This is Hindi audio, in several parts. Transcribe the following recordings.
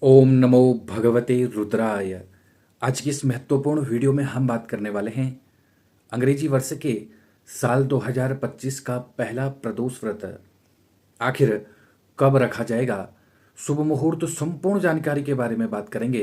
ओम नमो भगवते रुद्राय। आज की इस महत्वपूर्ण वीडियो में हम बात करने वाले हैं अंग्रेजी वर्ष के साल 2025 का पहला प्रदोष व्रत आखिर कब रखा जाएगा। शुभ मुहूर्त संपूर्ण जानकारी के बारे में बात करेंगे।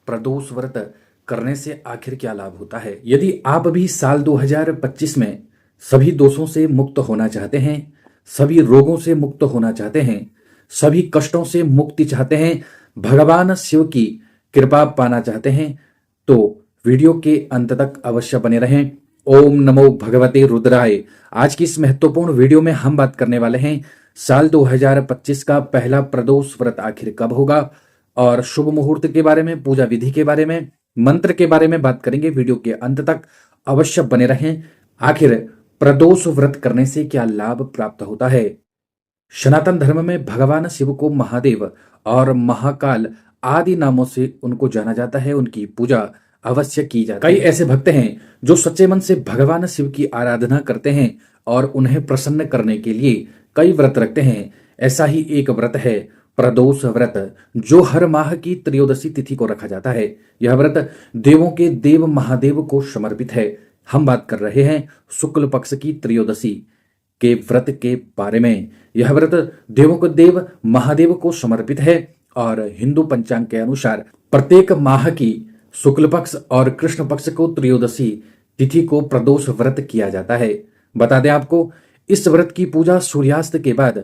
प्रदोष व्रत करने से आखिर क्या लाभ होता है। यदि आप भी साल 2025 में सभी दोषों से मुक्त होना चाहते हैं, सभी रोगों से मुक्त होना चाहते हैं, सभी कष्टों से मुक्ति चाहते हैं, भगवान शिव की कृपा पाना चाहते हैं, तो वीडियो के अंत तक अवश्य बने रहें। ओम नमो भगवते रुद्राय। आज की इस महत्वपूर्ण वीडियो में हम बात करने वाले हैं साल 2025 का पहला प्रदोष व्रत आखिर कब होगा और शुभ मुहूर्त के बारे में, पूजा विधि के बारे में, मंत्र के बारे में बात करेंगे। वीडियो के अंत तक अवश्य बने रहें। आखिर प्रदोष व्रत करने से क्या लाभ प्राप्त होता है। सनातन धर्म में भगवान शिव को महादेव और महाकाल आदि नामों से उनको जाना जाता है। उनकी पूजा अवश्य की जाती है। कई ऐसे भक्त हैं जो सच्चे मन से भगवान शिव की आराधना करते हैं और उन्हें प्रसन्न करने के लिए कई व्रत रखते हैं। ऐसा ही एक व्रत है प्रदोष व्रत, जो हर माह की त्रयोदशी तिथि को रखा जाता है। यह व्रत देवों के देव महादेव को समर्पित है। हम बात कर रहे हैं शुक्ल पक्ष की त्रयोदशी के व्रत के बारे में। यह व्रत देवों को देव महादेव को समर्पित है और हिंदू पंचांग के अनुसार प्रत्येक माह की शुक्ल पक्ष और कृष्ण पक्ष को त्रयोदशी तिथि को प्रदोष व्रत किया जाता है। बता दें आपको, इस व्रत की पूजा सूर्यास्त के बाद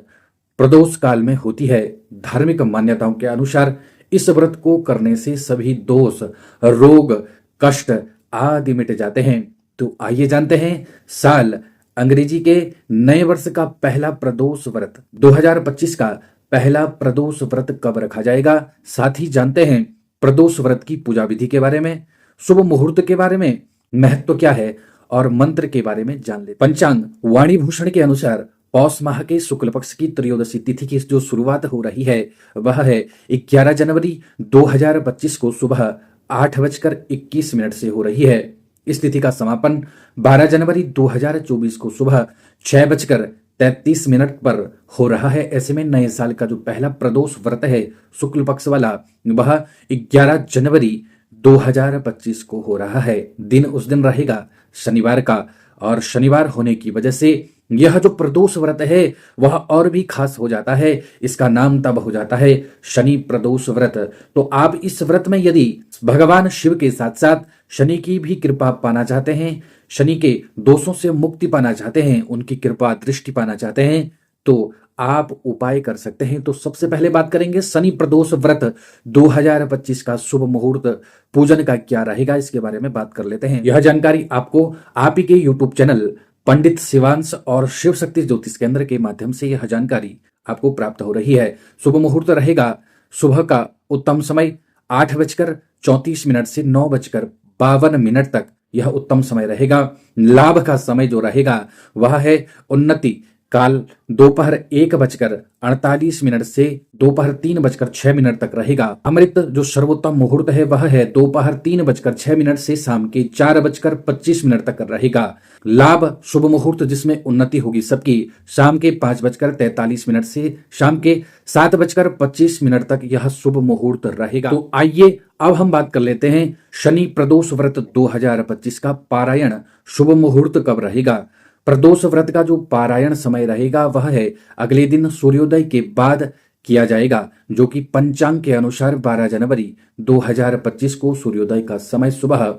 प्रदोष काल में होती है। धार्मिक मान्यताओं के अनुसार इस व्रत को करने से सभी दोष, रोग, कष्ट आदि मिट जाते हैं। तो आइए जानते हैं साल अंग्रेजी के नए वर्ष का पहला प्रदोष व्रत 2025 का पहला प्रदोष व्रत कब रखा जाएगा। साथ ही जानते हैं प्रदोष व्रत की पूजा विधि के बारे में, शुभ मुहूर्त के बारे में, महत्व क्या है और मंत्र के बारे में जान ले। पंचांग वाणी भूषण के अनुसार पौष माह के शुक्ल पक्ष की त्रयोदशी तिथि की जो शुरुआत हो रही है वह है 11 जनवरी 2025 को सुबह 8:21 से हो रही है। इस तिथि का समापन 12 जनवरी 2024 को सुबह 6:33 पर हो रहा है। ऐसे में नए साल का जो पहला प्रदोष व्रत है शुक्ल पक्ष वाला, वह 11 जनवरी 2025 को हो रहा है। दिन उस दिन रहेगा शनिवार का, और शनिवार होने की वजह से यह जो प्रदोष व्रत है वह और भी खास हो जाता है। इसका नाम तब हो जाता है शनि प्रदोष व्रत। तो आप इस व्रत में यदि भगवान शिव के साथ साथ शनि की भी कृपा पाना चाहते हैं, शनि के दोषों से मुक्ति पाना चाहते हैं, उनकी कृपा दृष्टि पाना चाहते हैं, तो आप उपाय कर सकते हैं। तो सबसे पहले बात करेंगे शनि प्रदोष व्रत 2025 का शुभ मुहूर्त पूजन का क्या रहेगा, इसके बारे में बात कर लेते हैं। यह जानकारी आपको आप ही के यूट्यूब चैनल पंडित शिवांश और शिव शक्ति ज्योतिष केंद्र के माध्यम से यह जानकारी आपको प्राप्त हो रही है। शुभ मुहूर्त रहेगा सुबह का उत्तम समय 8:34 से 9:52 तक, यह उत्तम समय रहेगा। लाभ का समय जो रहेगा वह है उन्नति काल दोपहर 1:48 से दोपहर 3:06 तक रहेगा। अमृत जो सर्वोत्तम मुहूर्त है वह है दोपहर 3:06 से शाम के 4:25 तक रहेगा। लाभ शुभ मुहूर्त जिसमें उन्नति होगी सबकी शाम के 5:43 से शाम के 7:25 तक यह शुभ मुहूर्त रहेगा। तो आइए अब हम बात कर लेते हैं शनि प्रदोष व्रत 2025 का पारायण शुभ मुहूर्त कब रहेगा। प्रदोष व्रत का जो पारायण समय रहेगा वह है अगले दिन सूर्योदय के बाद किया जाएगा, जो कि पंचांग के अनुसार 12 जनवरी 2025 को सूर्योदय का समय सुबह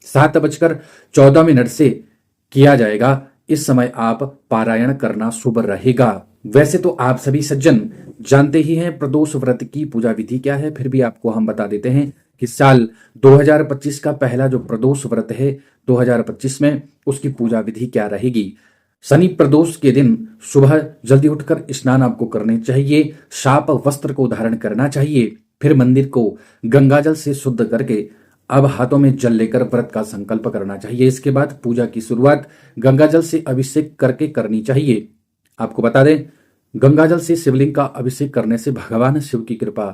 7:14 से किया जाएगा। इस समय आप पारायण करना शुभ रहेगा। वैसे तो आप सभी सज्जन जानते ही हैं प्रदोष व्रत की पूजा विधि क्या है, फिर भी आपको हम बता देते हैं कि साल 2025 का पहला जो प्रदोष व्रत है 2025 में उसकी पूजा विधि क्या रहेगी। शनि प्रदोष के दिन सुबह जल्दी उठकर स्नान आपको करने चाहिए, साफ वस्त्र को धारण करना चाहिए, फिर मंदिर को गंगाजल से शुद्ध करके अब हाथों में जल लेकर व्रत का संकल्प करना चाहिए। इसके बाद पूजा की शुरुआत गंगाजल से अभिषेक करके करनी चाहिए। आपको बता दें, गंगाजल से शिवलिंग का अभिषेक करने से भगवान शिव की कृपा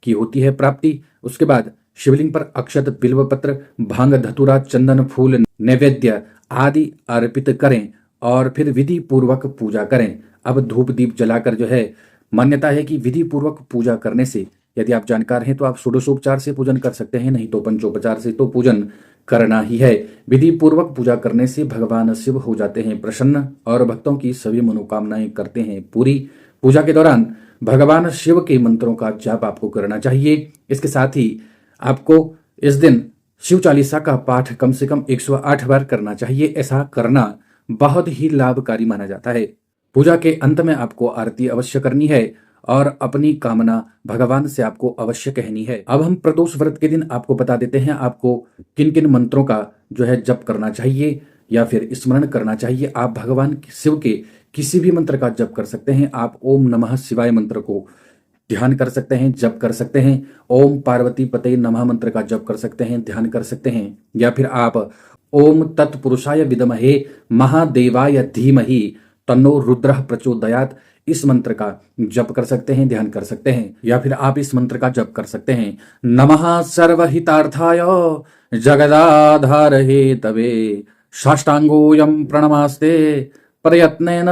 की होती है प्राप्ति। उसके बाद शिवलिंग पर अक्षत, बिल्वपत्र, भांग, धतूरा, चंदन, फूल, नैवेद्य आदि अर्पित करें और फिर विधि पूर्वक पूजा करें। अब धूप दीप जलाकर जो है, मान्यता है कि विधि पूर्वक पूजा करने से यदि आप जानकार हैं तो आप षोडशोपचार से पूजन कर सकते हैं, नहीं तो पंचोपचार से तो पूजन करना ही है। विधि पूर्वक पूजा करने से भगवान शिव हो जाते हैं प्रसन्न और भक्तों की सभी मनोकामनाएं करते हैं पूरी। पूजा के दौरान भगवान शिव के मंत्रों का जाप आपको करना चाहिए। इसके साथ ही आपको इस दिन शिव चालीसा का पाठ कम से कम 108 बार करना चाहिए। ऐसा करना बहुत ही लाभकारी माना जाता है। पूजा के अंत में आपको आरती अवश्य करनी है और अपनी कामना भगवान से आपको अवश्य कहनी है। अब हम प्रदोष व्रत के दिन आपको बता देते हैं आपको किन किन मंत्रों का जो है जप करना चाहिए या फिर स्मरण करना चाहिए। आप भगवान शिव के किसी भी मंत्र का जप कर सकते हैं। आप ओम नमः शिवाय मंत्र को ध्यान कर सकते हैं, जप कर सकते हैं। ओम पार्वती पते नमः मंत्र का जप कर सकते हैं, ध्यान कर सकते हैं। या फिर आप ओम तत्पुरुषाय विद्महे महादेवाय धीमहि तन्नो रुद्रः प्रचोदयात् इस मंत्र का जप कर सकते हैं, ध्यान कर सकते हैं। या फिर आप इस मंत्र का जप कर सकते हैं, नमः सर्वहितार्थाय जगदाधार हेतवे साष्टांगोऽयं प्रणमास्ते प्रयत्नेन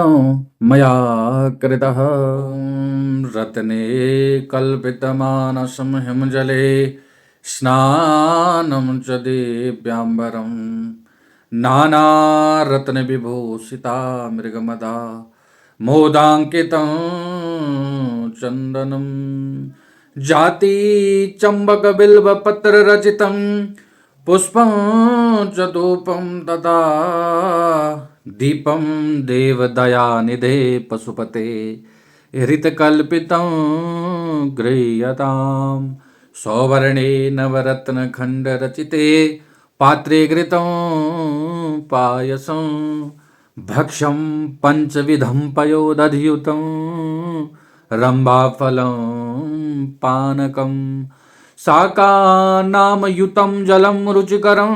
मया कृतः। रत्ने कल्पितमानसं हिमजले स्नानं च दिव्याम्बरं नानारत्नविभूषिता मृगमदा मोदाङ्कितं चन्दनं जाति चम्बकबिल्वपत्ररचितं पुष्पं च धूपं तथा दीपं देवदयानिधे पशुपते हृतकल्पितं गृह्यताम् सौवर्णे नवरत्नखण्डरचिते पात्रे घृतं पायसं भक्ष्यं पञ्चविधं पयोदधियुतं रम्भाफलं पानकं शाकानामयुतं जलं रुचिकरं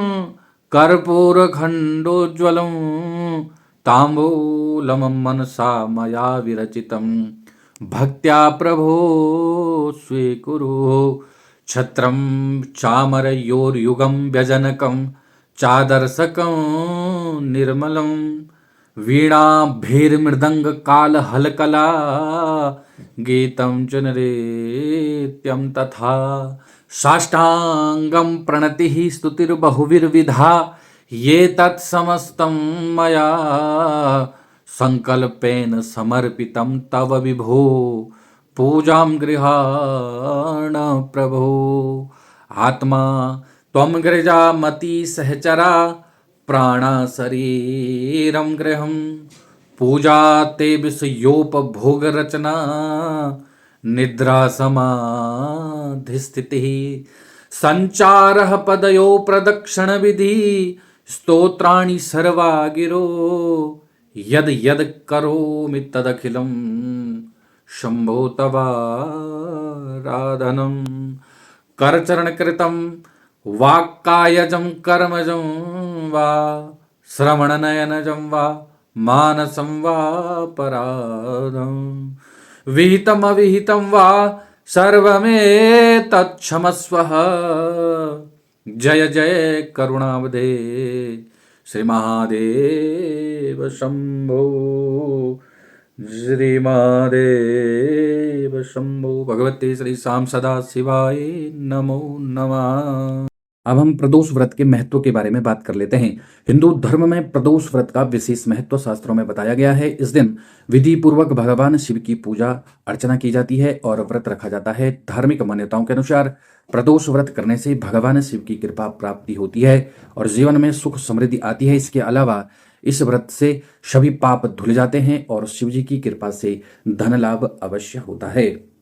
कर्पूरखण्डोज्ज्वलं ताम्बूलं मनसा मया विरचितं भक्त्या प्रभो स्वीकुरु छत्रं चामरयोर्युगं व्यजनकं चादर्शकं निर्मलं वीणाभिर्मृदङ्गकालहलकला गीतं च नृत्यं तथा साष्टाङ्गं प्रणतिः स्तुतिर्बहुविर्विधा ये तत्समस्तं मया संकल्पेन समर्पितं तव विभो पूजां गृहाण प्रभो। आत्मा त्वं गृजामती सहचरा प्राणा शरीरं गृहं पूजा ते विषयोपभोगरचना निद्रा समाधिस्थितिः संचारः पदयो प्रदक्षिणविधि स्तोत्राणि सर्वा गिरो यद यद करोमि तदखिलं शंभो तवाराधनं करचरणकृतं वाक्कायजं कर्मजं वा श्रवणनयनजं वा मानसं वा पराधं विहितमविहितं वा सर्वमेतत्क्षमस्वः। जय जय करुणावधे श्री महादेव शंभो श्री महादेव शंभो भगवते श्री शाम सदा शिवाय नमो नमः। अब हम प्रदोष व्रत के महत्व के बारे में बात कर लेते हैं। हिंदू धर्म में प्रदोष व्रत का विशेष महत्व शास्त्रों में बताया गया है। इस दिन विधि पूर्वक भगवान शिव की पूजा अर्चना की जाती है और व्रत रखा जाता है। धार्मिक मान्यताओं के अनुसार प्रदोष व्रत करने से भगवान शिव की कृपा प्राप्ति होती है और जीवन में सुख समृद्धि आती है। इसके अलावा इस व्रत से सभी पाप धुल जाते हैं और शिव जी की कृपा से धन लाभ अवश्य होता है।